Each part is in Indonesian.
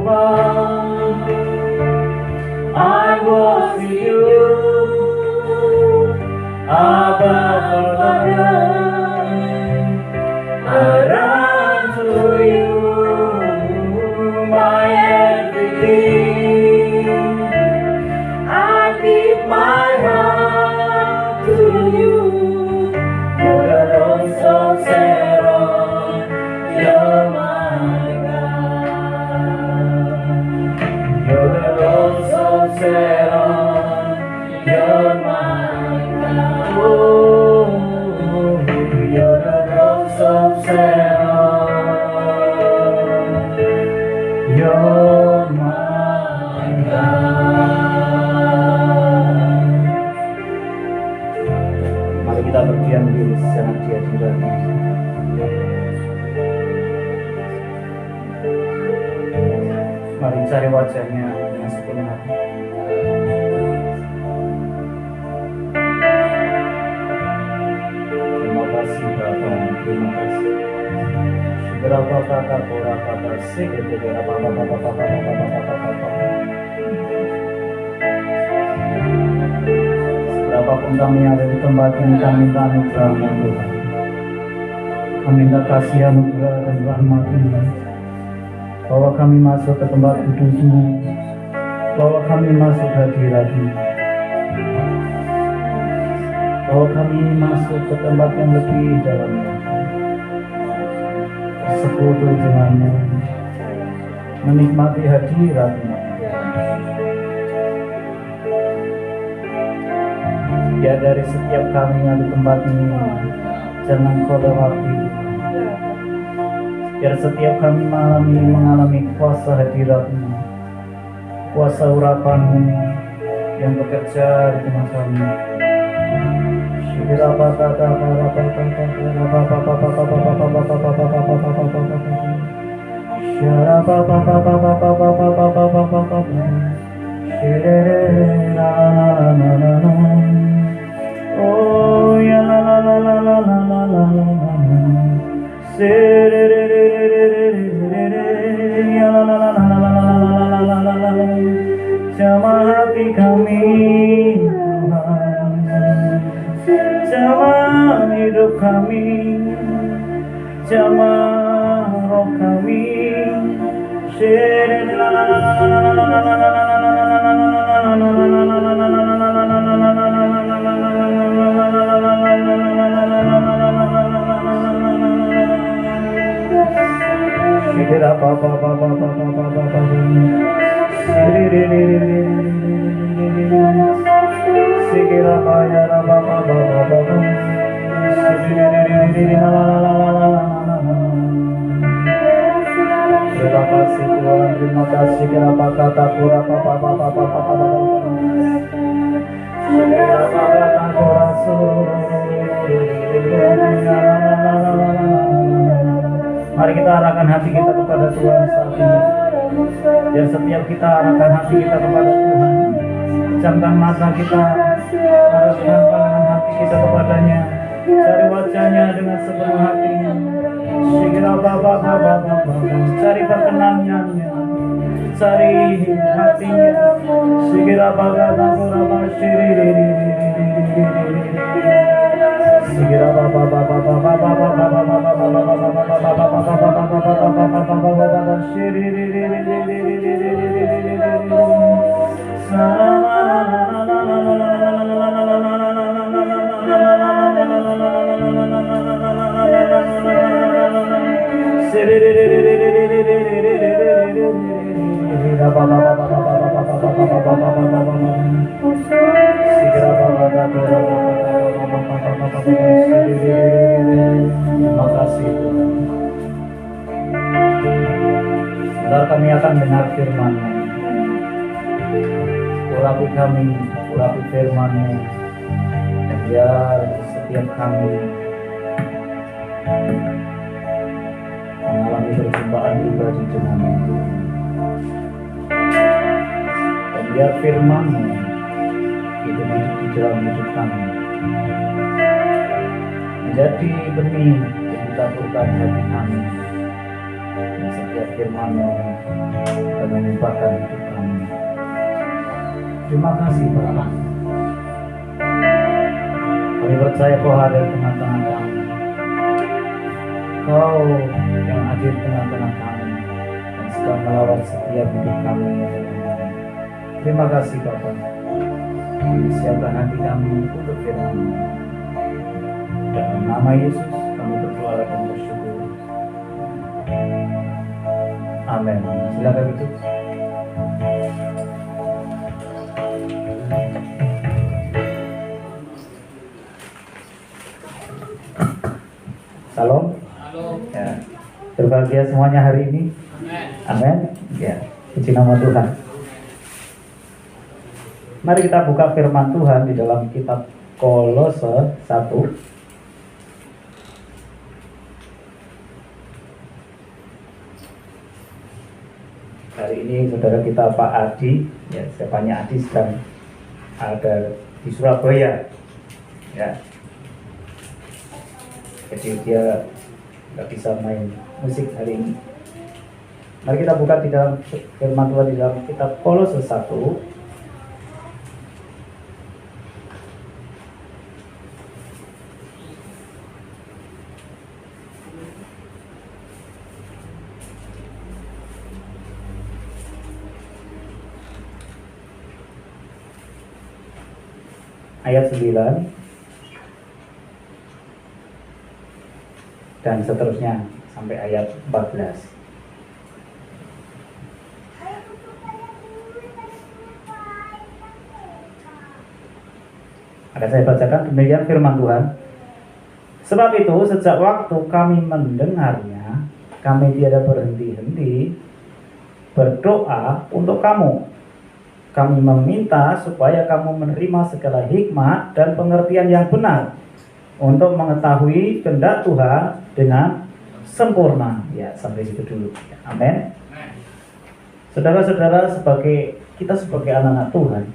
Jehovah, I worship you above all others. I run to you, my everything. I give my heart to you. You're the rose of Sharon. You're my God. You're the rose of Sharon. You're my God. Oh, you're the rose of Sharon. You're my God. Mari kita berdiam diri sejenak di hadirat Dia. Mari cari wajahnya dengan sepenuh hati. Terima kasih Bapa, terima kasih. Berapa kata pura kata segera berapa. Berapapun kami ada di tempat ini, kami minta anugerah-Mu Tuhan. Kami minta kasih anugerah dan rahmat-Mu, bahwa kami masuk ke tempat kudus-Mu, bahwa kami masuk hadirat-Mu, bahwa kami masuk ke tempat yang lebih dalamnya, bersekutu dengan-Mu, menikmati hadirat-Mu. Ya, dari setiap kami yang di tempat ini, jangan Kau lewati. Biar setiap kami malam ini mengalami kuasa hadirat-Mu, kuasa urapan-Mu yang bekerja di tengah kami. Oh ya la la la la la la la la la la. Ya la la la la la la la la la la. Jamah hati kami Tuhan, jamah hidup kami, jamah roh kami. Terima kasih Tuhan, terima kasih kenapa kata pura Mari kita arahkan hati kita kepada Tuhan saat ini. Dan setiap kita arahkan hati kita kepada Tuhan, pejamkan mata kita, arahkan pandangan hati kita kepadanya, cari wajahnya dengan sepenuh hatinya. Cari perkenanannya, cari hatinya. Terima kasih Tuhan. Sebentar kami akan dengar firman-Mu. Urapi kami, urapi firman-Mu, dan biar setiap kami mengalami perjumpaan pribadi dengan-Mu. Dan biar firman-Mu itu hidup di dalam hidup kami, menjadi benih yang ditaburkan hati kami, dan setiap firman-Mu akan mengubahkan hidup kami. Terima kasih Bapa. Kami percaya Kau ada di tengah-tengah kami. Kau yang hadir di tengah-tengah kami dan sedang melawat setiap hidup kami. Terima kasih Bapa. Siapkan hati kami untuk firman-Mu. Dalam nama Yesus kami berdoa dan bersyukur. Amin. Silakan duduk. Salam. Ya. Berbahagia semuanya hari ini. Amin. Ya. Puji nama Tuhan. Mari kita buka firman Tuhan di dalam kitab Kolose 1. Hari ini saudara kita Pak Adi, ya siapanya Adi sedang ada di Surabaya, ya. Jadi dia nggak bisa main musik hari ini. Mari kita buka di dalam firman Tuhan di dalam kitab Kolose 1. Ayat 9 dan seterusnya sampai ayat 14. Akan saya bacakan demikian firman Tuhan. Sebab itu sejak waktu kami mendengarnya, kami tiada berhenti-henti berdoa untuk kamu. Kami meminta supaya kamu menerima segala hikmat dan pengertian yang benar untuk mengetahui kehendak Tuhan dengan sempurna. Ya, sampai situ dulu. Amin. Saudara-saudara, kita sebagai anak-anak Tuhan,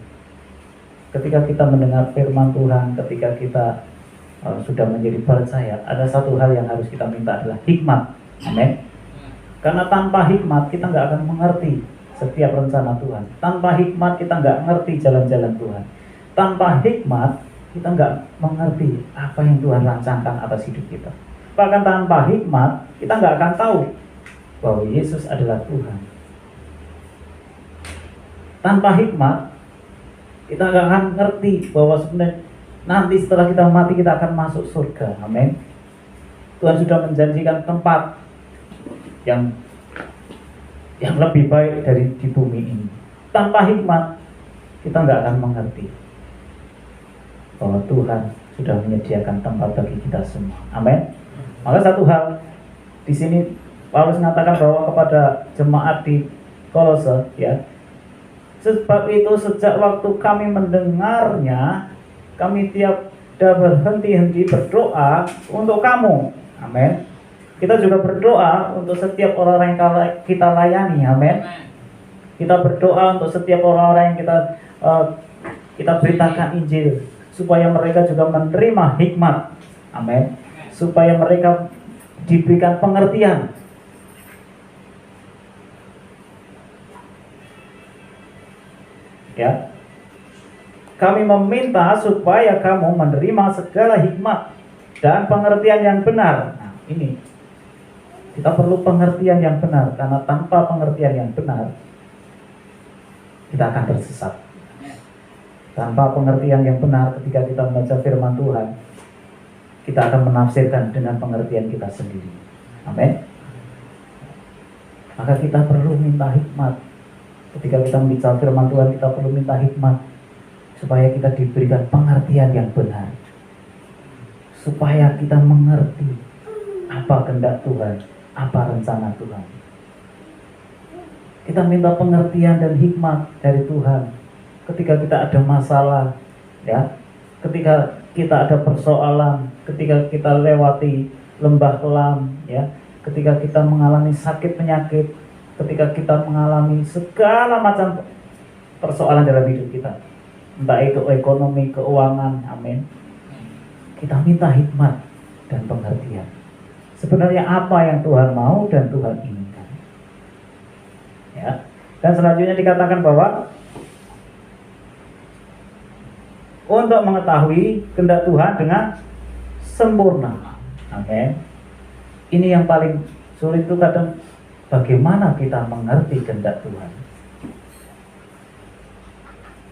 ketika kita mendengar firman Tuhan, ketika kita sudah menjadi percaya, ada satu hal yang harus kita minta adalah hikmat. Amin. Karena tanpa hikmat kita nggak akan mengerti setiap rencana Tuhan. Tanpa hikmat kita nggak ngerti jalan-jalan Tuhan. Tanpa hikmat kita nggak mengerti apa yang Tuhan rancangkan atas hidup kita. Bahkan tanpa hikmat kita nggak akan tahu bahwa Yesus adalah Tuhan. Tanpa hikmat kita nggak akan ngerti bahwa sebenarnya nanti setelah kita mati kita akan masuk surga. Amin. Tuhan sudah menjanjikan tempat yang lebih baik dari di bumi ini. Tanpa hikmat kita nggak akan mengerti bahwa Tuhan sudah menyediakan tempat bagi kita semua. Amin. Maka satu hal di sini Paulus mengatakan bahwa kepada jemaat di Kolose, ya. Sebab itu sejak waktu kami mendengarnya, kami tiada berhenti-henti berdoa untuk kamu. Amin. Kita juga berdoa untuk setiap orang yang kita layani. Amin. Kita berdoa untuk setiap orang-orang yang kita beritakan Injil, supaya mereka juga menerima hikmat. Amin. Supaya mereka diberikan pengertian. Ya. Kami meminta supaya kamu menerima segala hikmat dan pengertian yang benar. Nah, ini kita perlu pengertian yang benar, karena tanpa pengertian yang benar kita akan tersesat. Tanpa pengertian yang benar, ketika kita membaca firman Tuhan, kita akan menafsirkan dengan pengertian kita sendiri. Amin. Maka kita perlu minta hikmat. Ketika kita membaca firman Tuhan, kita perlu minta hikmat supaya kita diberikan pengertian yang benar, supaya kita mengerti apa kehendak Tuhan, apa rencana Tuhan. Kita minta pengertian dan hikmat dari Tuhan ketika kita ada masalah, ya, ketika kita ada persoalan, ketika kita lewati lembah kelam, ya, ketika kita mengalami sakit penyakit, ketika kita mengalami segala macam persoalan dalam hidup kita, entah itu ekonomi, keuangan. Amin. Kita minta hikmat dan pengertian. Sebenarnya apa yang Tuhan mau dan Tuhan inginkan. Ya. Dan selanjutnya dikatakan bahwa untuk mengetahui kehendak Tuhan dengan sempurna. Amin. Ini yang paling sulit itu kadang, bagaimana kita mengerti kehendak Tuhan.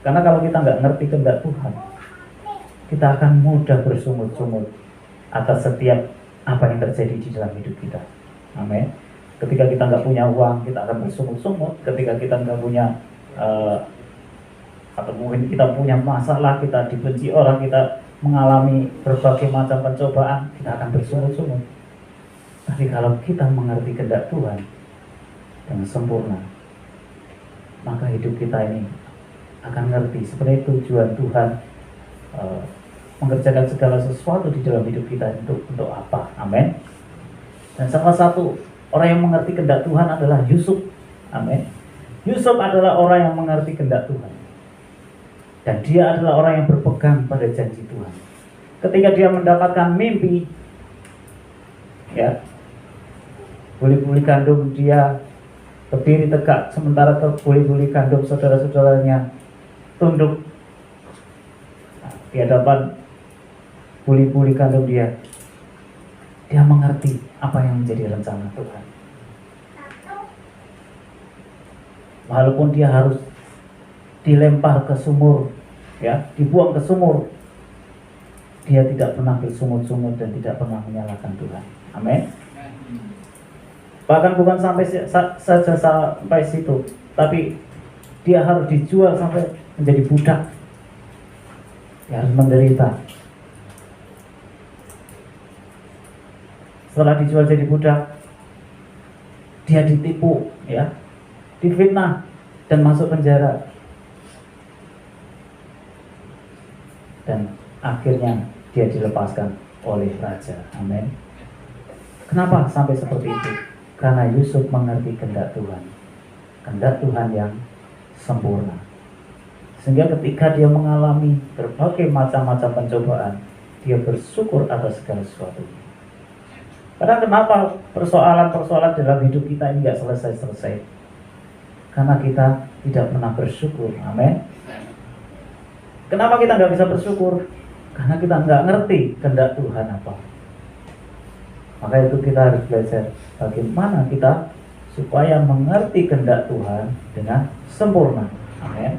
Karena kalau kita nggak ngerti kehendak Tuhan, kita akan mudah bersungut-sungut atas setiap apa yang terjadi di dalam hidup kita. Amin. Ketika kita nggak punya uang, kita akan bersungut-sungut. Ketika kita nggak punya atau mungkin kita punya masalah, kita dibenci orang, kita mengalami berbagai macam pencobaan, kita akan bersungut-sungut. Tapi kalau kita mengerti kehendak Tuhan dengan sempurna, maka hidup kita ini akan ngerti sebenarnya tujuan Tuhan mengerjakan segala sesuatu di dalam hidup kita untuk apa. Amin. Dan salah satu orang yang mengerti kehendak Tuhan adalah Yusuf. Amin. Yusuf adalah orang yang mengerti kehendak Tuhan. Dan dia adalah orang yang berpegang pada janji Tuhan. Ketika dia mendapatkan mimpi, ya, buli-buli gandum dia berdiri tegak, sementara buli-buli gandum saudara-saudaranya tunduk. Nah, di hadapan buli-buli gandum dia mengerti apa yang menjadi rencana Tuhan. Walaupun dia harus dilempar ke sumur, ya, dibuang ke sumur, dia tidak pernah bersungut-sungut dan tidak pernah menyalahkan Tuhan. Amin. Bahkan bukan sampai situ, tapi dia harus dijual sampai menjadi budak. Dia harus menderita. Setelah dijual jadi budak, dia ditipu, ya, difitnah dan masuk penjara. Dan akhirnya dia dilepaskan oleh raja. Amin. Kenapa sampai seperti itu? Karena Yusuf mengerti kehendak Tuhan, kehendak Tuhan yang sempurna. Sehingga ketika dia mengalami berbagai macam-macam pencobaan, dia bersyukur atas segala sesuatu. Karena kenapa persoalan-persoalan dalam hidup kita ini gak selesai-selesai? Karena kita tidak pernah bersyukur. Amin. Kenapa kita nggak bisa bersyukur? Karena kita nggak ngerti kehendak Tuhan apa. Maka itu kita harus belajar bagaimana kita supaya mengerti kehendak Tuhan dengan sempurna. Amin.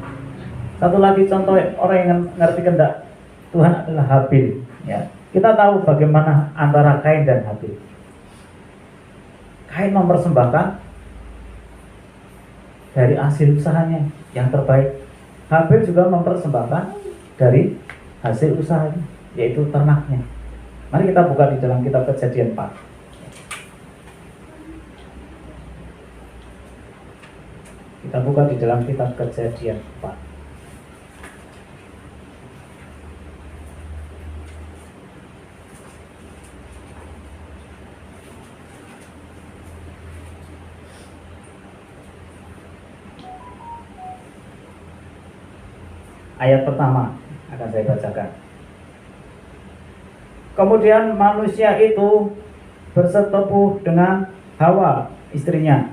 Satu lagi contoh orang yang ngerti kehendak Tuhan adalah Habil. Ya, kita tahu bagaimana antara Kain dan Habil. Kain mempersembahkan dari hasil usahanya yang terbaik. Habil juga mempersembahkan dari hasil usahanya, yaitu ternaknya. Mari kita buka di dalam kitab Kejadian 4. Kita buka di dalam kitab Kejadian 4. Ayat pertama akan saya bacakan. Kemudian manusia itu bersetepuh dengan Hawa, istrinya.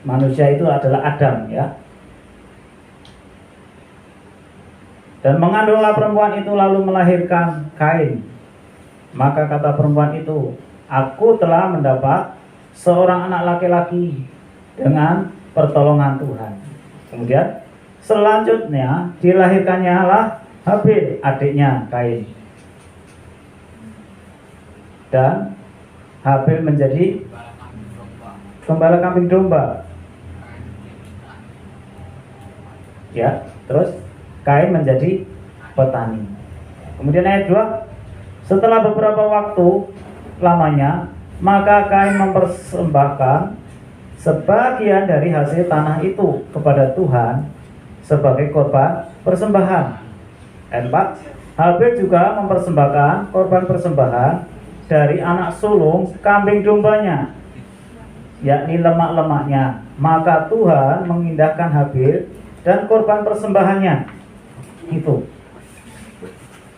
Manusia itu adalah Adam, ya. Dan mengandunglah perempuan itu lalu melahirkan Kain. Maka kata perempuan itu, aku telah mendapat seorang anak laki-laki dengan pertolongan Tuhan. Kemudian selanjutnya dilahirkannya lah Habil, adiknya Kain. Dan Habil menjadi gembala kambing domba. Ya, terus Kain menjadi petani. Kemudian ayat 2, setelah beberapa waktu lamanya, maka Kain mempersembahkan sebagian dari hasil tanah itu kepada Tuhan sebagai korban persembahan. Ayat 4, Habil juga mempersembahkan korban persembahan dari anak sulung kambing dombanya, yakni lemak-lemaknya. Maka Tuhan mengindahkan Habil dan korban persembahannya itu.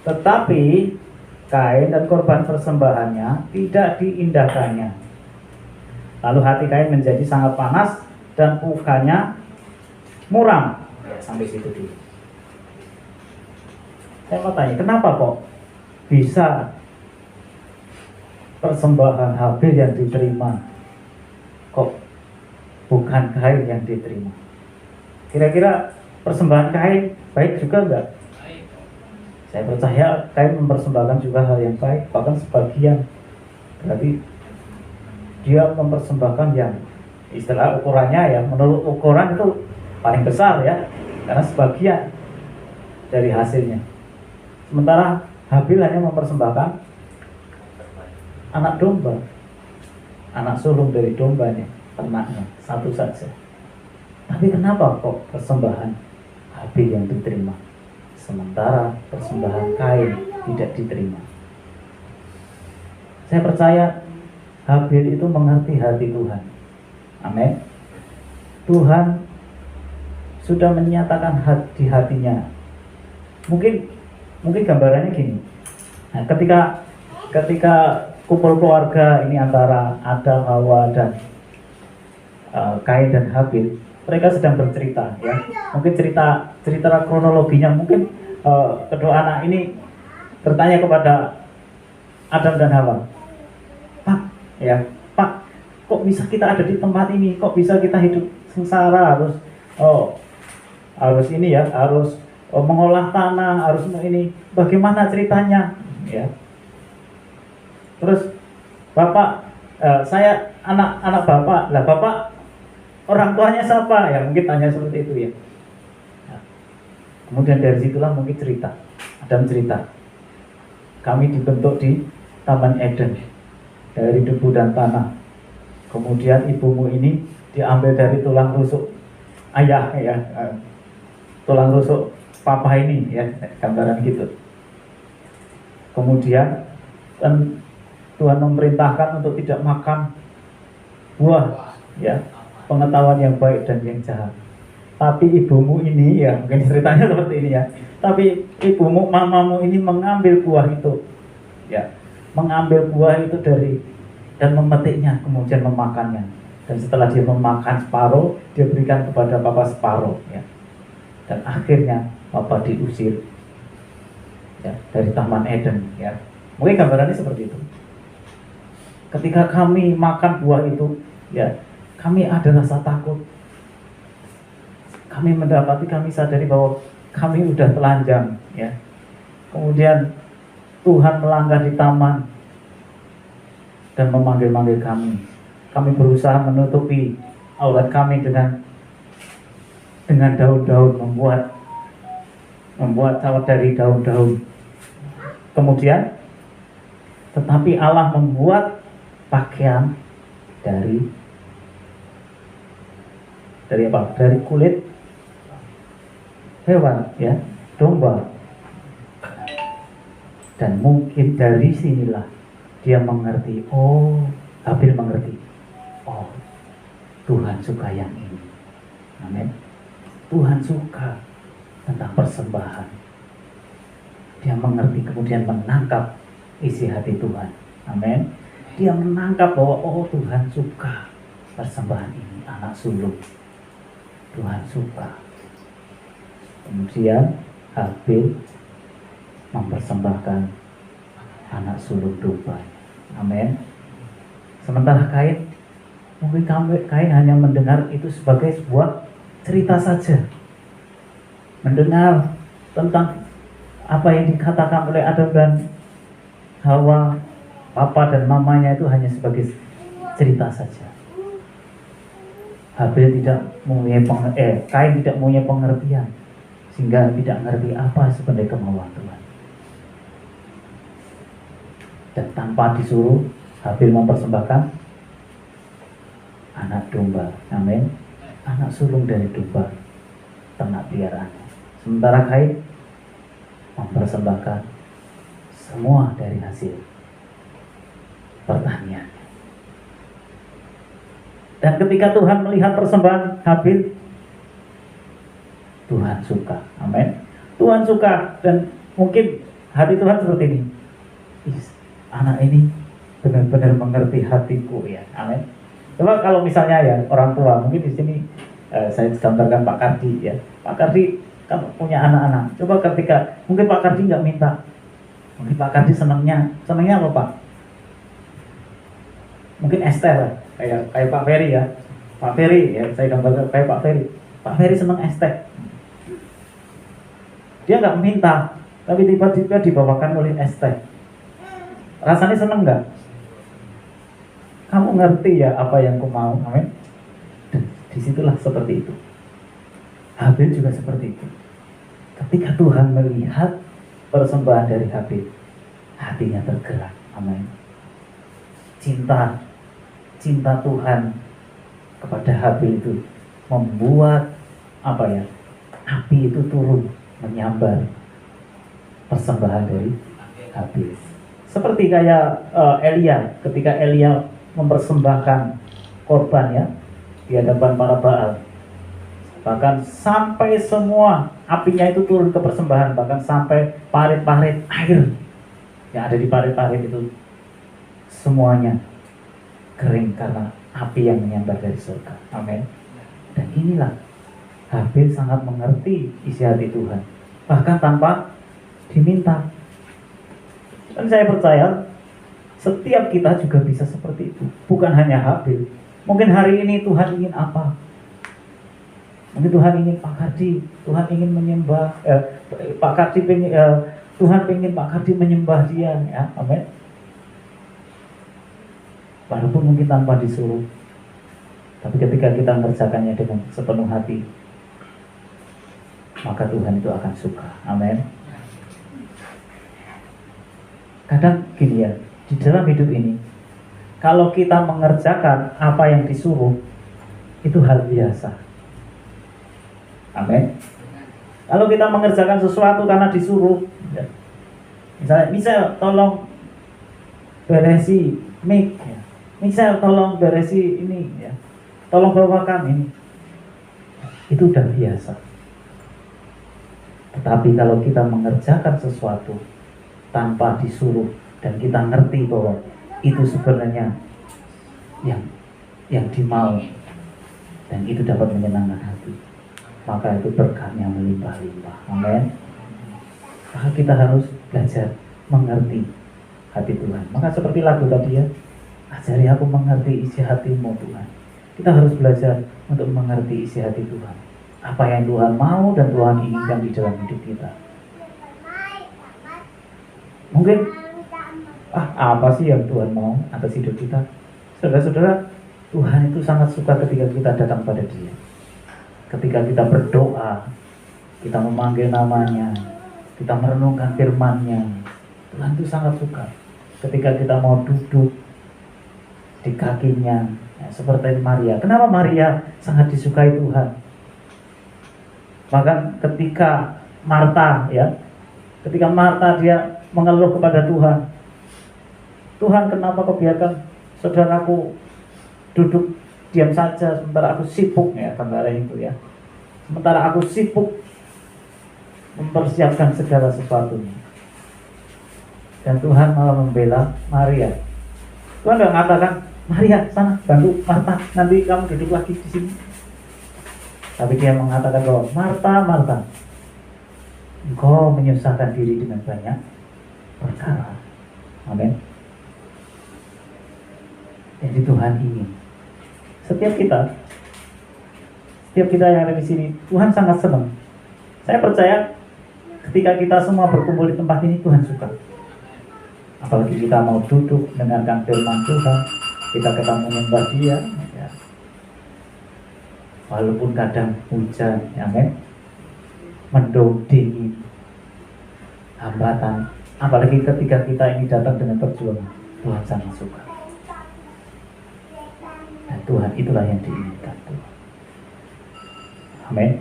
Tetapi Kain dan korban persembahannya tidak diindahkannya. Lalu hati Kain menjadi sangat panas, dan mukanya muram. Ya, sampai situ dulu. Saya mau tanya, kenapa kok bisa persembahan Habil yang diterima, kok bukan Kain yang diterima? Kira-kira persembahan Kain baik juga enggak? Saya percaya Kain mempersembahkan juga hal yang baik, bahkan sebagian. Berarti dia mempersembahkan yang istilah ukurannya ya, menurut ukuran itu paling besar ya, karena sebagian dari hasilnya. Sementara Habil hanya mempersembahkan anak domba, anak sulung dari dombanya, ternaknya, satu saja. Tapi kenapa kok persembahan Habil yang diterima, sementara persembahan Kain tidak diterima? Saya percaya Habil itu mengerti hati Tuhan. Amin. Tuhan sudah menyatakan di hatinya. Mungkin gambarannya gini. Nah, ketika kumpul keluarga ini antara Adam, Hawa dan Kain dan Habil, mereka sedang bercerita ya. Mungkin cerita kronologinya, mungkin kedua anak ini bertanya kepada Adam dan Hawa, Pak, kok bisa kita ada di tempat ini? Kok bisa kita hidup sengsara, harus ini ya, harus mengolah tanah, harus ini, bagaimana ceritanya? Ya. Terus Bapak, saya anak Bapak, lah Bapak orang tuanya siapa? Ya mungkin tanya seperti itu ya. Nah, kemudian dari situlah mungkin Adam cerita, kami dibentuk di Taman Eden dari debu dan tanah. Kemudian ibumu ini diambil dari tulang rusuk ayah ya, tulang rusuk papa ini ya, gambaran gitu. Kemudian Tuhan memerintahkan untuk tidak makan buah ya, pengetahuan yang baik dan yang jahat. Tapi ibumu ini ya, mungkin ceritanya seperti ini ya. Tapi ibumu, mamamu ini mengambil buah itu ya, mengambil buah itu dan memetiknya, kemudian memakannya. Dan setelah dia memakan separuh, dia berikan kepada papa separuh ya. Dan akhirnya papa diusir ya, dari Taman Eden ya. Mungkin gambarannya seperti itu. Ketika kami makan buah itu ya, kami ada rasa takut. Kami sadari bahwa kami sudah telanjang ya. Kemudian Tuhan melangkah di taman dan memanggil-manggil kami. Kami berusaha menutupi aurat kami dengan daun-daun, membuat sawat dari daun-daun. Kemudian tetapi Allah membuat pakaian dari apa? Dari kulit hewan ya, domba. Dan mungkin dari sinilah dia mengerti, Habil mengerti, Tuhan suka yang ini. Amin. Tuhan suka tentang persembahan. Dia mengerti, kemudian menangkap isi hati Tuhan. Amin. Dia menangkap bahwa Tuhan suka persembahan ini, anak sulung. Tuhan suka. Kemudian Habil mempersembahkan anak sulung domba. Amin. Sementara Kain, mungkin Kain hanya mendengar itu sebagai sebuah cerita saja. Mendengar tentang apa yang dikatakan oleh Adam dan Hawa, papa dan mamanya, itu hanya sebagai cerita saja. Habil Kain tidak mempunyai pengertian, sehingga tidak mengerti apa sebenarnya kemauan Tuhan. Dan tanpa disuruh, Habil mempersembahkan anak domba. Amin. Anak sulung dari domba, ternak peliharaannya. Sementara Kain mempersembahkan semua dari hasil pertanian. Dan ketika Tuhan melihat persembahan Habil, Tuhan suka. Amin. Tuhan suka, dan mungkin hati Tuhan seperti ini. Anak ini benar-benar mengerti hatiku ya. Amin. Coba kalau misalnya ya orang tua, mungkin di sini saya gambarkan Pak Kardi ya. Pak Kardi kan punya anak-anak. Coba ketika mungkin Pak Kardi nggak minta, mungkin Pak Kardi senangnya apa Pak? Mungkin es teh lah, kayak Pak Ferry ya. Pak Ferry ya, saya gambarkan kayak Pak Ferry. Pak Ferry senang es teh. Dia nggak minta, tapi tiba-tiba dibawakan oleh es teh. Rasanya seneng nggak? Kamu ngerti ya apa yang ku mau, amin. Disitulah seperti itu. Habil juga seperti itu. Ketika Tuhan melihat persembahan dari Habil, hatinya tergerak, amin. Cinta Tuhan kepada Habil itu membuat api itu turun menyambar persembahan dari Habil. Seperti kayak Elia, ketika Elia mempersembahkan korban ya di hadapan para Baal, bahkan sampai semua apinya itu turun ke persembahan, bahkan sampai parit-parit air yang ada di parit-parit itu semuanya kering karena api yang menyambar dari surga. Amin. Dan inilah Habil sangat mengerti isi hati Tuhan, bahkan tanpa diminta. Dan saya percaya setiap kita juga bisa seperti itu. Bukan hanya Habil. Mungkin hari ini Tuhan ingin apa? Mungkin Tuhan ingin Pak Kardi, Tuhan ingin menyembah Pak Kardi Tuhan ingin Pak Kardi menyembah dia ya. Amin. Walaupun mungkin tanpa disuruh, tapi ketika kita mengerjakannya dengan sepenuh hati, maka Tuhan itu akan suka. Amin. Kadang gini ya, di dalam hidup ini, kalau kita mengerjakan apa yang disuruh, itu hal biasa. Amin. Kalau kita mengerjakan sesuatu karena disuruh, ya. Misalnya tolong beresi mic, ya. Misal tolong beresi ini, ya. Tolong bawakan ini, itu udah biasa. Tetapi kalau kita mengerjakan sesuatu tanpa disuruh dan kita ngerti bahwa itu sebenarnya yang dimau dan itu dapat menyenangkan hati, maka itu berkahnya melimpah-limpah. Amin. Maka kita harus belajar mengerti hati Tuhan. Maka seperti lagu tadi ya, ajari aku mengerti isi hatimu Tuhan. Kita harus belajar untuk mengerti isi hati Tuhan, apa yang Tuhan mau dan Tuhan inginkan di dalam hidup kita. Mungkin apa sih yang Tuhan mau atas hidup kita? Saudara-saudara, Tuhan itu sangat suka ketika kita datang pada Dia. Ketika kita berdoa, kita memanggil namanya, kita merenungkan firman-Nya. Tuhan itu sangat suka ketika kita mau duduk di kakinya, ya, seperti Maria. Kenapa Maria sangat disukai Tuhan? Bahkan ketika Marta dia mengeluh kepada Tuhan, Tuhan kenapa kau biarkan saudaraku duduk diam saja sementara aku sibuk, ya gambaran itu ya. Sementara aku sibuk mempersiapkan segala sesuatunya. Dan Tuhan malah membela Maria. Tuhan tidak mengatakan, Maria sana bantu Marta, nanti kamu duduk lagi di sini. Tapi dia mengatakan bahwa Marta, engkau menyusahkan diri dengan banyak perkara. Amin. Jadi Tuhan ingin setiap kita yang ada di sini, Tuhan sangat senang. Saya percaya ketika kita semua berkumpul di tempat ini, Tuhan suka. Apalagi kita mau duduk mendengarkan firman Tuhan, kita menyembah Dia, ya. Walaupun kadang hujan, amin, mendung, dingin, hambatan, apalagi ketika kita ini datang dengan perjuangan, Tuhan sangat suka. Dan Tuhan itulah yang diinginkan Tuhan. Amin.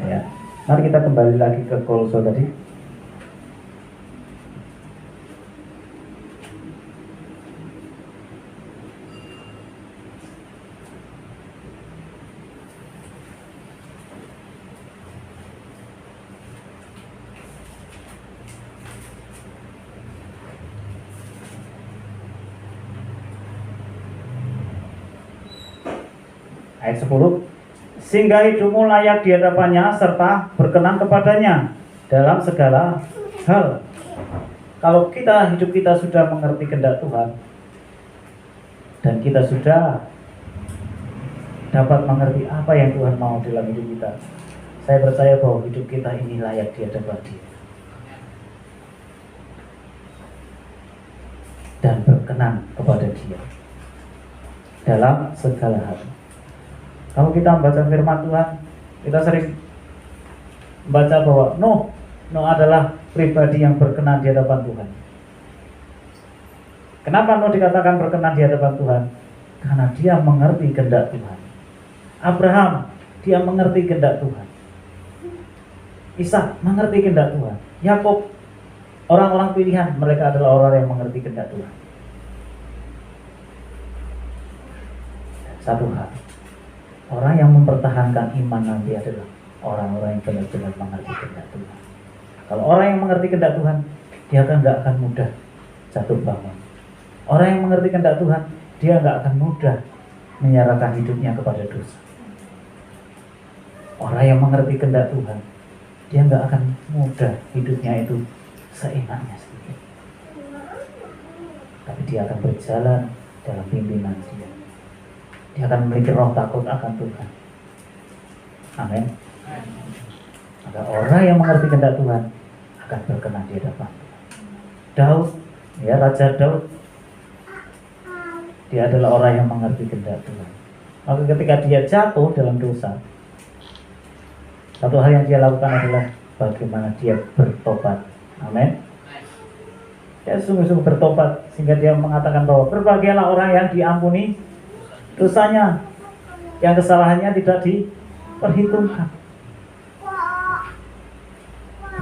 Ya. Mari kita kembali lagi ke Kolose tadi. Ayat 10, sehingga hidupmu layak di hadapannya serta berkenan kepadanya dalam segala hal. Kalau hidup kita sudah mengerti kehendak Tuhan dan kita sudah dapat mengerti apa yang Tuhan mau dalam hidup kita, saya percaya bahwa hidup kita ini layak di hadapan Dia dan berkenan kepada Dia dalam segala hal. Kalau kita membaca firman Tuhan, kita sering membaca bahwa Nuh adalah pribadi yang berkenan di hadapan Tuhan. Kenapa Nuh dikatakan berkenan di hadapan Tuhan? Karena dia mengerti kehendak Tuhan. Abraham, dia mengerti kehendak Tuhan. Ishak mengerti kehendak Tuhan. Yakub, orang-orang pilihan, mereka adalah orang yang mengerti kehendak Tuhan. Satu hal, orang yang mempertahankan iman nanti adalah orang-orang yang benar-benar mengerti kehendak Tuhan. Kalau orang yang mengerti kehendak Tuhan, dia nggak akan mudah jatuh bangun. Orang yang mengerti kehendak Tuhan, dia nggak akan mudah menyerahkan hidupnya kepada dosa. Orang yang mengerti kehendak Tuhan, dia nggak akan mudah hidupnya itu seenaknya sendiri. Tapi dia akan berjalan dalam pimpinan Dia. Dia akan memiliki roh takut akan Tuhan. Amin. Maka orang yang mengerti kehendak Tuhan akan berkenan di hadapan Tuhan. Daud, Raja Daud, dia adalah orang yang mengerti kehendak Tuhan. Maka ketika dia jatuh dalam dosa, satu hal yang dia lakukan adalah bagaimana dia bertobat. Amin. Dia sungguh-sungguh bertobat sehingga dia mengatakan bahwa berbahagialah orang yang diampuni dosanya, yang kesalahannya tidak diperhitungkan,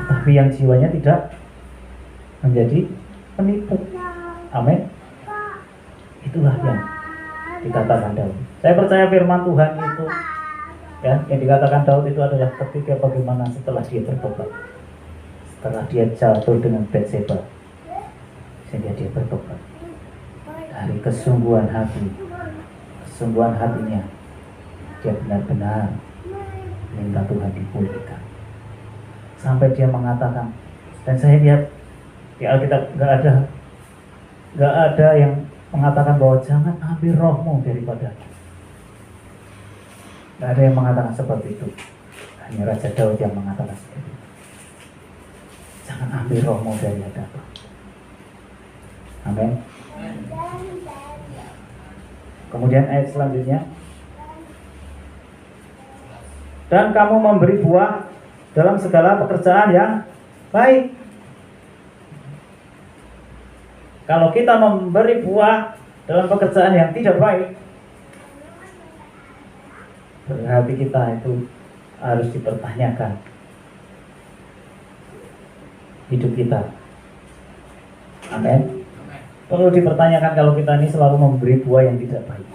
tapi yang jiwanya tidak menjadi penipu. Amin. Itulah yang dikatakan Daud. Saya percaya firman Tuhan itu, yang dikatakan Daud itu adalah ketika bagaimana setelah dia bertobat, setelah dia jatuh dengan Batseba, sehingga dia bertobat dari kesungguhan hatinya, dia benar-benar minta Tuhan dipulihkan, sampai dia mengatakan, dan saya lihat di Alkitab nggak ada yang mengatakan bahwa jangan ambil rohmu daripadanya. Nggak ada yang mengatakan seperti itu. Hanya Raja Daud yang mengatakan seperti itu. Jangan ambil rohmu dari hadapan. Amin. Kemudian ayat selanjutnya, dan kamu memberi buah dalam segala pekerjaan yang baik. Kalau kita memberi buah dalam pekerjaan yang tidak baik, berarti kita itu harus dipertanyakan hidup kita. Amin. Perlu dipertanyakan kalau kita ini selalu memberi buah yang tidak baik.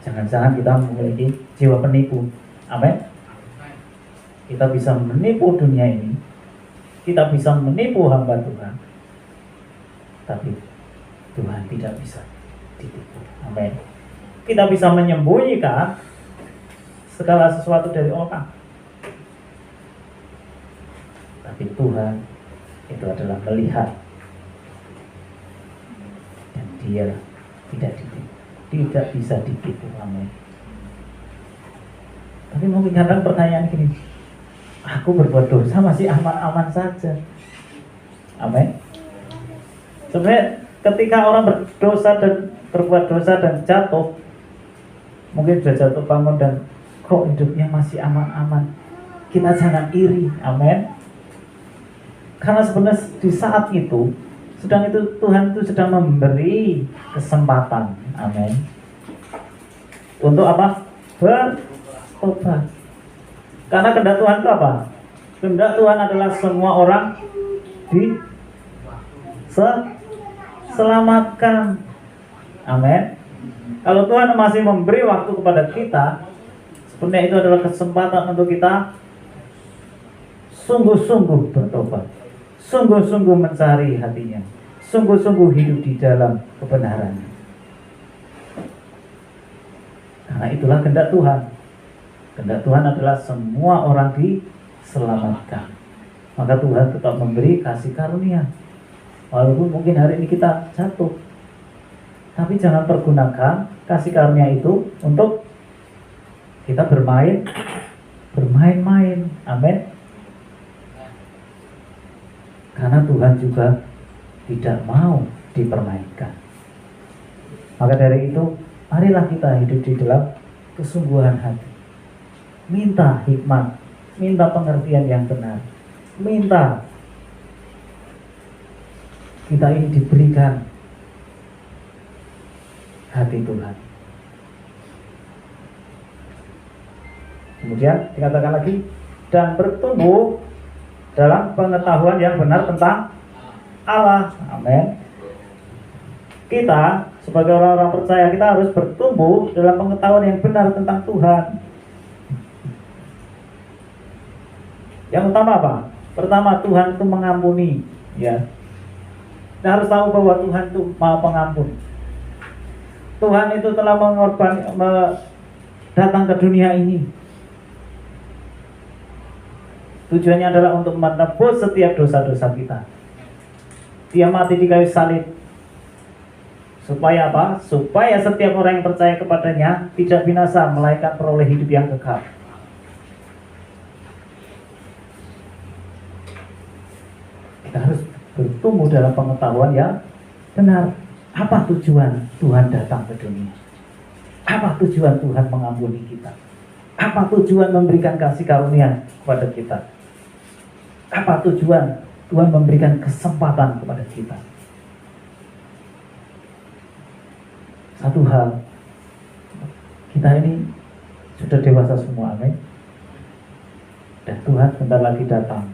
Jangan-jangan kita memiliki jiwa penipu. Amin. Kita bisa menipu dunia ini, kita bisa menipu hamba Tuhan, tapi Tuhan tidak bisa ditipu. Amin. Kita bisa menyembunyikan segala sesuatu dari orang, tapi Tuhan itu adalah melihat, dan Dia tidak ditipu, tidak bisa ditipu. Amin. Tapi mungkin kadang pertanyaan gini, aku berbuat dosa masih aman-aman saja. Amin. Sebenarnya ketika orang berdosa dan berbuat dosa dan jatuh, mungkin sudah jatuh bangun dan kok hidupnya masih aman-aman, kita jangan iri. Amin. Karena sebenarnya di saat itu Tuhan itu sedang memberi kesempatan. Amin. Untuk apa? Bertobat. Karena kehendak Tuhan itu apa? Kehendak Tuhan adalah semua orang diselamatkan. Amin. Kalau Tuhan masih memberi waktu kepada kita, sebenarnya itu adalah kesempatan untuk kita sungguh-sungguh bertobat, sungguh-sungguh mencari hatinya, sungguh-sungguh hidup di dalam kebenaran. Karena itulah kehendak Tuhan. Kehendak Tuhan adalah semua orang diselamatkan. Maka Tuhan tetap memberi kasih karunia. Walaupun mungkin hari ini kita jatuh, tapi jangan pergunakan kasih karunia itu untuk kita bermain-main. Amin. Karena Tuhan juga tidak mau dipermainkan. Maka dari itu, marilah kita hidup di dalam kesungguhan hati. Minta hikmat, minta pengertian yang benar, minta kita ini diberikan hati Tuhan. Kemudian dikatakan lagi, dan bertumbuh dalam pengetahuan yang benar tentang Allah. Amin. Kita sebagai orang-orang percaya, kita harus bertumbuh dalam pengetahuan yang benar tentang Tuhan. Yang utama apa? Pertama, Tuhan itu mengampuni, ya. Kita harus tahu bahwa Tuhan itu Maha Pengampun. Tuhan itu telah datang ke dunia ini. Tujuannya adalah untuk menebus setiap dosa-dosa kita. Dia mati di kayu salib. Supaya apa? Supaya setiap orang yang percaya kepadanya tidak binasa, melainkan peroleh hidup yang kekal. Kita harus bertumbuh dalam pengetahuan yang benar. Apa tujuan Tuhan datang ke dunia? Apa tujuan Tuhan mengampuni kita? Apa tujuan memberikan kasih karunia kepada kita? Apa tujuan Tuhan memberikan kesempatan kepada kita? Satu hal, kita ini sudah dewasa semua, amin. Dan Tuhan sebentar lagi datang.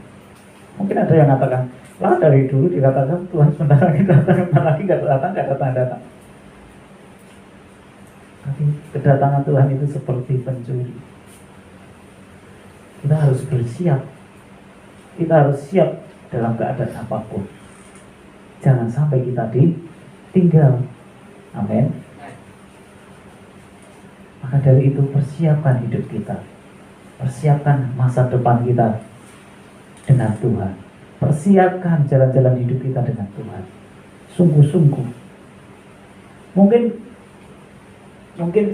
Mungkin ada yang mengatakan, lah dari dulu dikatakan Tuhan sebentar lagi datang, gak datang. Tapi kedatangan Tuhan itu seperti pencuri. Kita harus bersiap. Kita harus siap dalam keadaan apapun. Jangan sampai kita ditinggal. Amin. Maka dari itu persiapkan hidup kita. Persiapkan masa depan kita dengan Tuhan. Persiapkan jalan-jalan hidup kita dengan Tuhan. Sungguh-sungguh. Mungkin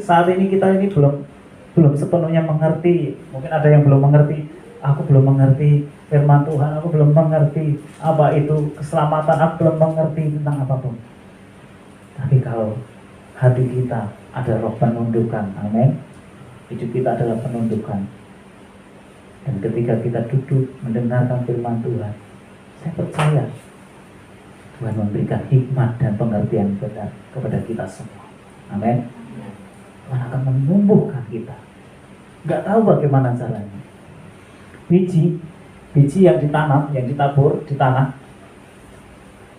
saat ini kita ini belum sepenuhnya mengerti. Mungkin ada yang belum mengerti. Aku belum mengerti firman Tuhan. Aku belum mengerti apa itu keselamatan. Aku belum mengerti tentang apapun. Tapi kalau hati kita ada roh penundukan, amin. Hidup kita adalah penundukan. Dan ketika kita duduk mendengarkan firman Tuhan, saya percaya Tuhan memberikan hikmat dan pengertian benar kepada kita semua. Amin. Tuhan akan menumbuhkan kita. Gak tahu bagaimana caranya. Biji yang ditanam, yang ditabur di tanah,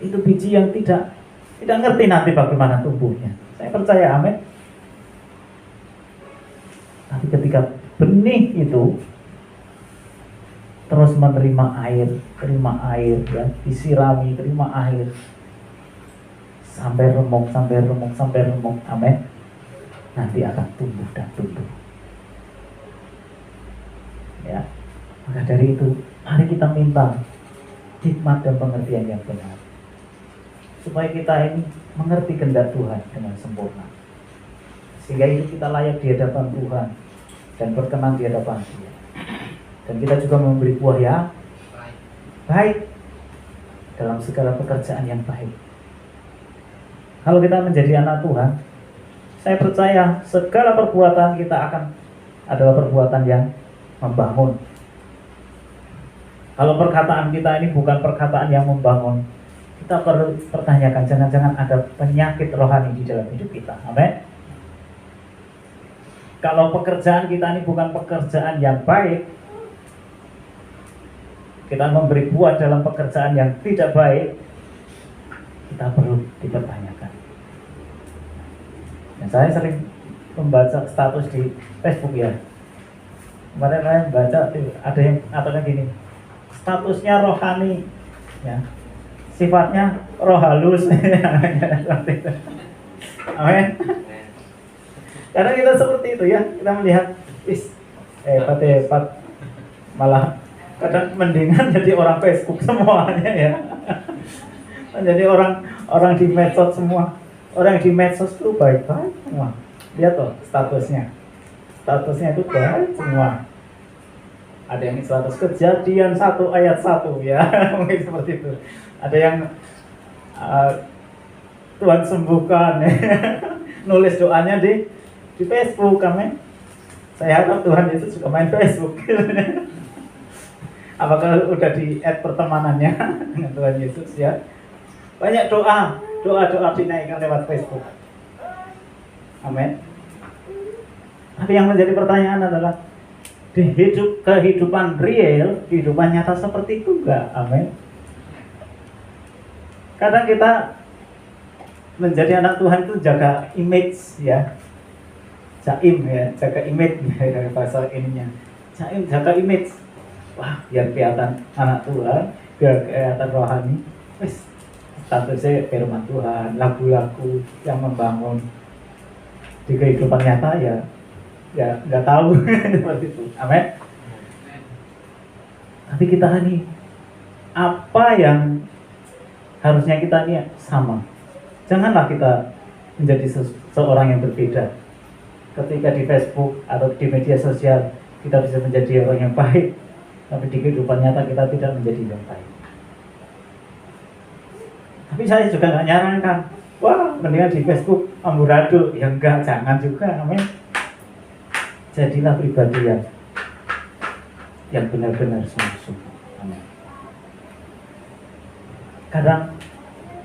itu biji yang tidak ngerti nanti bagaimana tumbuhnya. Saya percaya, amin. Tapi ketika benih itu terus menerima air, ya, disirami, terima air, sampai remuk, amin. Nanti akan tumbuh dan tumbuh. Ya, maka dari itu, mari kita minta hikmat dan pengertian yang benar, supaya kita ini mengerti kehendak Tuhan dengan sempurna, sehingga itu kita layak di hadapan Tuhan dan berkenan di hadapan Dia. Dan kita juga memberi buah yang baik dalam segala pekerjaan yang baik. Kalau kita menjadi anak Tuhan, saya percaya segala perbuatan kita akan adalah perbuatan yang membangun. Kalau perkataan kita ini bukan perkataan yang membangun, kita perlu pertanyakan, jangan-jangan ada penyakit rohani di dalam hidup kita. Amin. Kalau pekerjaan kita ini bukan pekerjaan yang baik, kita memberi buah dalam pekerjaan yang tidak baik, kita perlu dipertanyakan. Dan saya sering membaca status di Facebook, ya. Kemarin saya baca ada yang katanya gini, statusnya rohani, ya, sifatnya roh halus. Amin. Karena kita seperti itu ya, kita melihat, hebat, malah kadang mendingan jadi orang Facebook semuanya ya. Jadi orang di medsos semua, orang di medsos itu baik-baik semua. Lihat tuh statusnya itu baik semua. Ada yang status Kejadian 1 ayat 1 ya, mungkin seperti itu. Ada yang Tuhan sembuhkan, nulis doanya di Facebook, amin. Saya harap Tuhan Yesus juga main Facebook. Apakah udah di add pertemanannya dengan Tuhan Yesus ya? Banyak doa dinaikkan lewat Facebook. Amin. Tapi yang menjadi pertanyaan adalah, di kehidupan real, kehidupan nyata seperti itu enggak? Amin. Kadang kita menjadi anak Tuhan itu jaga image ya. Jaim ya, jaga image ya, bahasa ininya. Jaim, jaga image. Wah, biar kelihatan anak Tuhan, biar kelihatan rohani. Statusnya firman Tuhan, lagu-lagu yang membangun. Di kehidupan nyata ya nggak tahu seperti itu. Amin. Tapi kita ini apa yang harusnya kita ini sama. Janganlah kita menjadi seorang yang berbeda. Ketika di Facebook atau di media sosial kita bisa menjadi orang yang baik, tapi di kehidupan nyata kita tidak menjadi yang baik. Tapi saya juga nggak nyarankan, wah mendingan di Facebook amburadul. Ya enggak, jangan juga. Amin. Jadilah pribadi yang benar-benar sungguh-sungguh. Amin. Kadang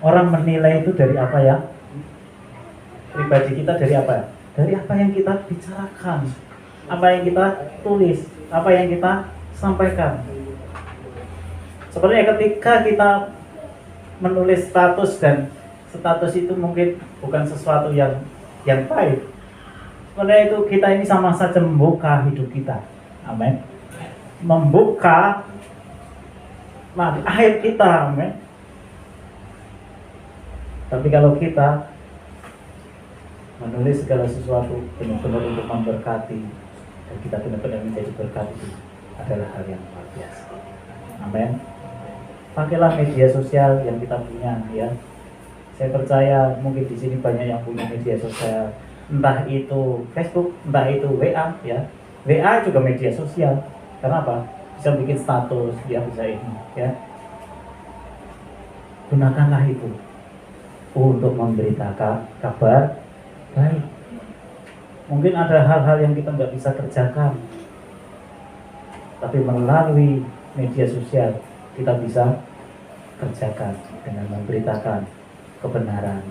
orang menilai itu dari apa ya? Pribadi kita dari apa ya? Dari apa yang kita bicarakan, apa yang kita tulis, apa yang kita sampaikan. Sebenarnya ketika kita menulis status, dan status itu mungkin bukan sesuatu yang baik. Sebenarnya itu kita ini sama saja membuka hidup kita. Amin. Membuka akhir kita. Amin. Tapi kalau kita menulis segala sesuatu benar-benar untuk memberkati, dan kita benar-benar menjadi berkat, itu adalah hal yang luar biasa. Amin. Pakailah media sosial yang kita punya ya. Saya percaya mungkin di sini banyak yang punya media sosial, entah itu Facebook, entah itu WA ya. WA juga media sosial. Karena apa? Bisa bikin status, dia bisa ini ya. Gunakanlah itu untuk memberitakan kabar baik. Mungkin ada hal-hal yang kita nggak bisa kerjakan, tapi melalui media sosial kita bisa kerjakan dengan memberitakan kebenaran,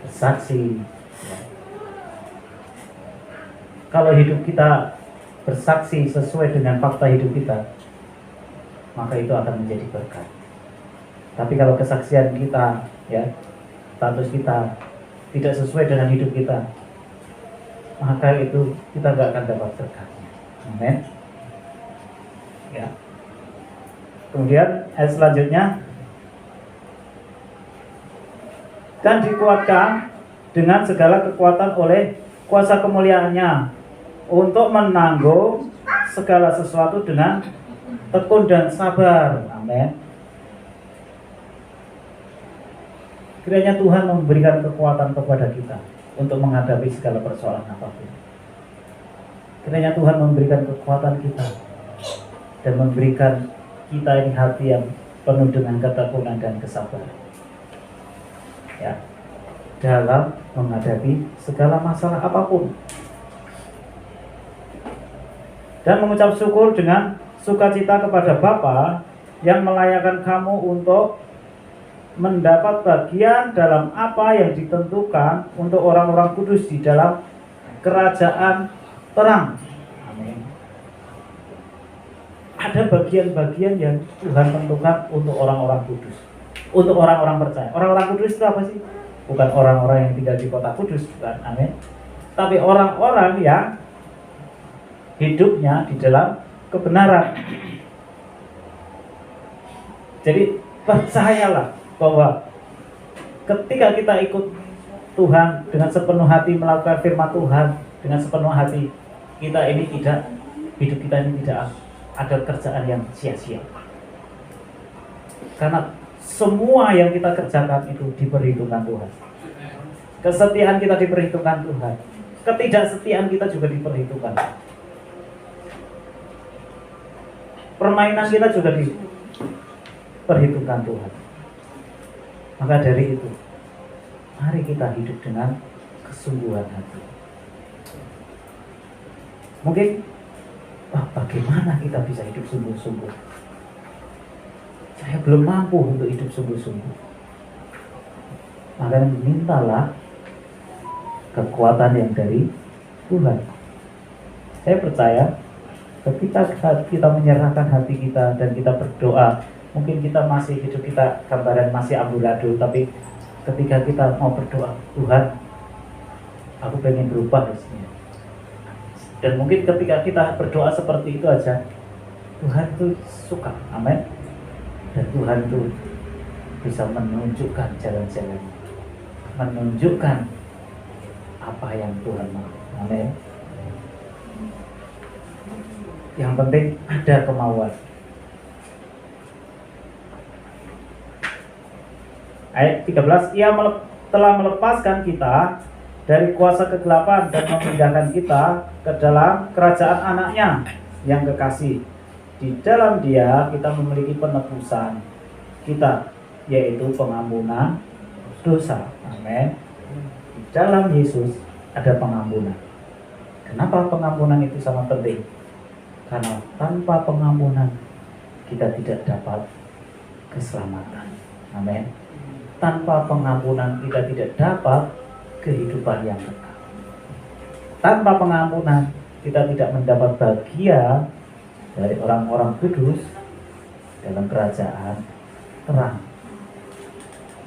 bersaksi. Kalau hidup kita bersaksi sesuai dengan fakta hidup kita, maka itu akan menjadi berkat. Tapi kalau kesaksian kita, ya, status kita tidak sesuai dengan hidup kita, maka itu kita nggak akan dapat berkatnya. Amin. Ya. Kemudian ayat selanjutnya, dan dikuatkan dengan segala kekuatan oleh kuasa kemuliaannya untuk menanggung segala sesuatu dengan tekun dan sabar. Amin. Kiranya Tuhan memberikan kekuatan kepada kita untuk menghadapi segala persoalan apapun. Kiranya Tuhan memberikan kekuatan kita dan memberikan kita ini hati yang penuh dengan ketekunan dan kesabaran, ya, dalam menghadapi segala masalah apapun, dan mengucap syukur dengan sukacita kepada Bapa yang melayakkan kamu untuk mendapat bagian dalam apa yang ditentukan untuk orang-orang kudus di dalam kerajaan terang. Amin. Ada bagian-bagian yang Tuhan tentukan untuk orang-orang kudus, untuk orang-orang percaya. Orang-orang kudus itu apa sih? Bukan orang-orang yang tinggal di kota kudus, bukan. Amin. Tapi orang-orang yang hidupnya di dalam kebenaran. Jadi percayalah bahwa ketika kita ikut Tuhan, dengan sepenuh hati melakukan firman Tuhan, dengan sepenuh hati, kita ini tidak, hidup kita ini tidak ada kerjaan yang sia-sia. Karena semua yang kita kerjakan itu diperhitungkan Tuhan. Kesetiaan kita diperhitungkan Tuhan. Ketidaksetiaan kita juga diperhitungkan. Permainan kita juga diperhitungkan Tuhan. Maka dari itu, mari kita hidup dengan kesungguhan hati. Mungkin, bagaimana kita bisa hidup sungguh-sungguh? Saya belum mampu untuk hidup sungguh-sungguh. Maka mintalah kekuatan yang dari Tuhan. Saya percaya ketika kita menyerahkan hati kita dan kita berdoa, mungkin kita masih hidup kita gambaran masih amburadul, tapi ketika kita mau berdoa, Tuhan, aku pengen berubah rasanya. Dan mungkin ketika kita berdoa seperti itu aja, Tuhan tuh suka, amin. Dan Tuhan tuh bisa menunjukkan jalan-jalan, menunjukkan apa yang Tuhan mau, amin. Yang penting ada kemauan. Ayat 13, ia telah melepaskan kita dari kuasa kegelapan dan memindahkan kita ke dalam kerajaan anaknya yang kekasih. Di dalam dia kita memiliki penebusan kita, yaitu pengampunan dosa. Amin. Di dalam Yesus ada pengampunan. Kenapa pengampunan itu sangat penting? Karena tanpa pengampunan kita tidak dapat keselamatan. Amin. Tanpa pengampunan kita tidak dapat kehidupan yang kekal. Tanpa pengampunan kita tidak mendapat bagian dari orang-orang kudus dalam kerajaan terang.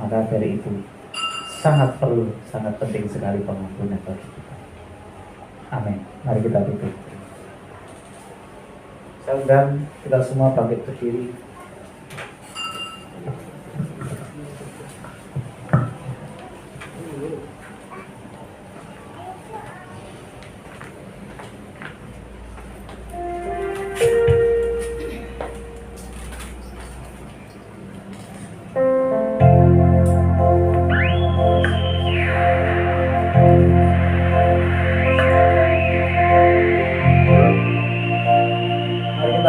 Maka dari itu sangat perlu, sangat penting sekali pengampunan bagi kita. Amin. Mari kita tutup. Saya undang kita semua bangkit berdiri.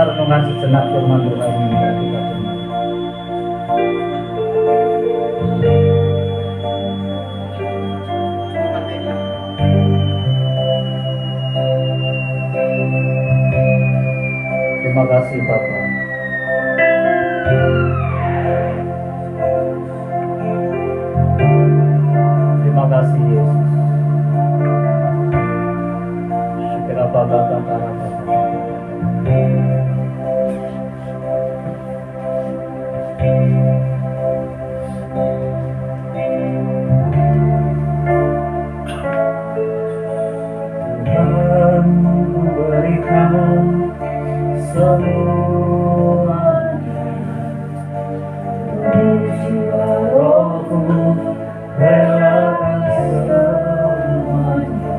Renungan sejenak firman Tuhan yang kita dengar. Terima kasih Bapa. Terima kasih Yesus. Segera Bapa. Tuhan memberikan semuanya, jiwa rohku relakan semuanya.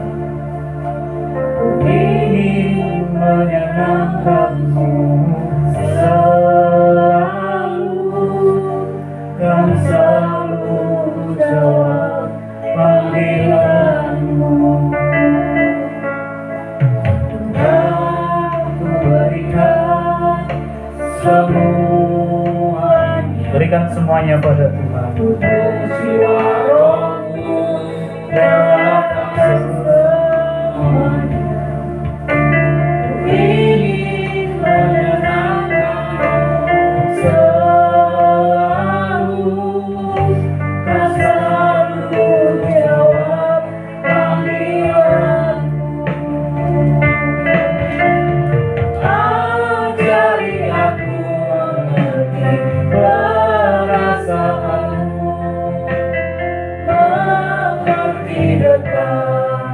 Ku ingin menyenangkanmu selalu, kan selalu jawab panggilanmu. Semuanya, berikan semuanya pada Tuhan. Jiwa rohku relakan semuanya. Ku ingin menyenangkanmu selalu, kan selalu jawab panggilanmu. Ajari aku mengerti perasaanmu, mengerti dekat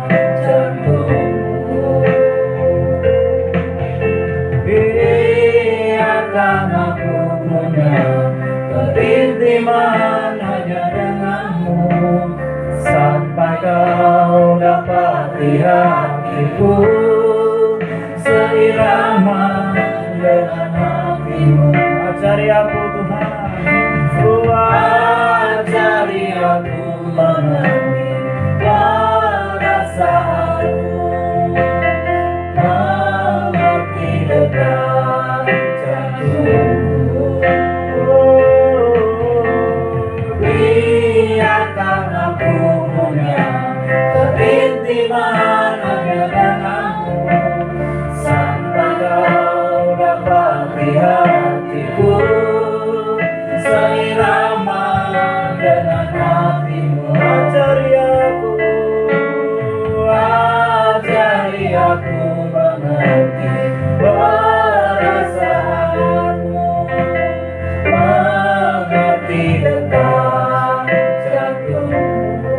aku mengerti perasaanmu, mengerti detak jantungmu.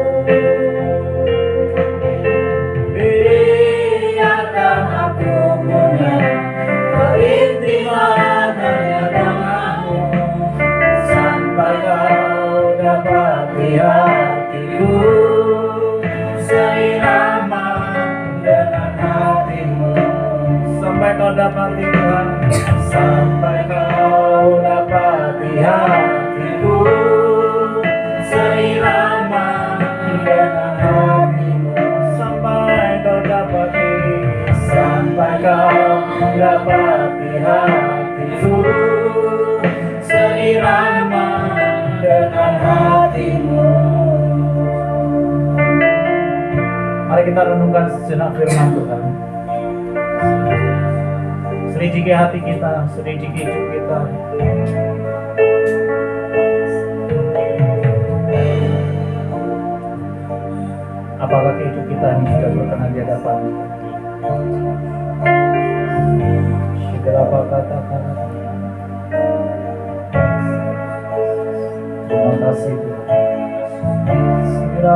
Biarkan aku punya keintiman hanya denganmu, sampai kau dapati hatiku seirama dengan hatimu. Sampai kau dapati Tuhan, sampai kau dapati hatiku seirama dengan hatimu. Sampai kau dapati, sampai kau dapati hatiku seirama dengan hatimu. Mari kita renungkan sejenak firman Tuhan. Selidiki hati kita, selidiki hidup kita. Apakah hidup kita ini sudah berkenan di hadapan? Segera katakan, terima kasih Tuhan. Segera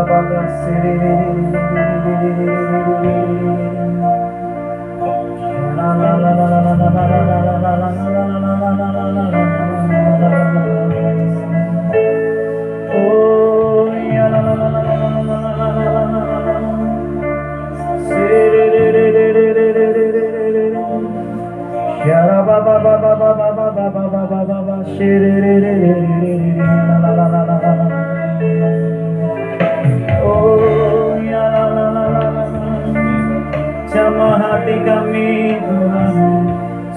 jamah hati kami Tuhan,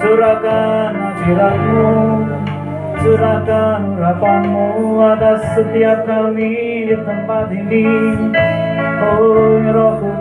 curahkan hadirat-Mu, curahkan urapan-Mu atas setiap kami di tempat ini. Oh Roh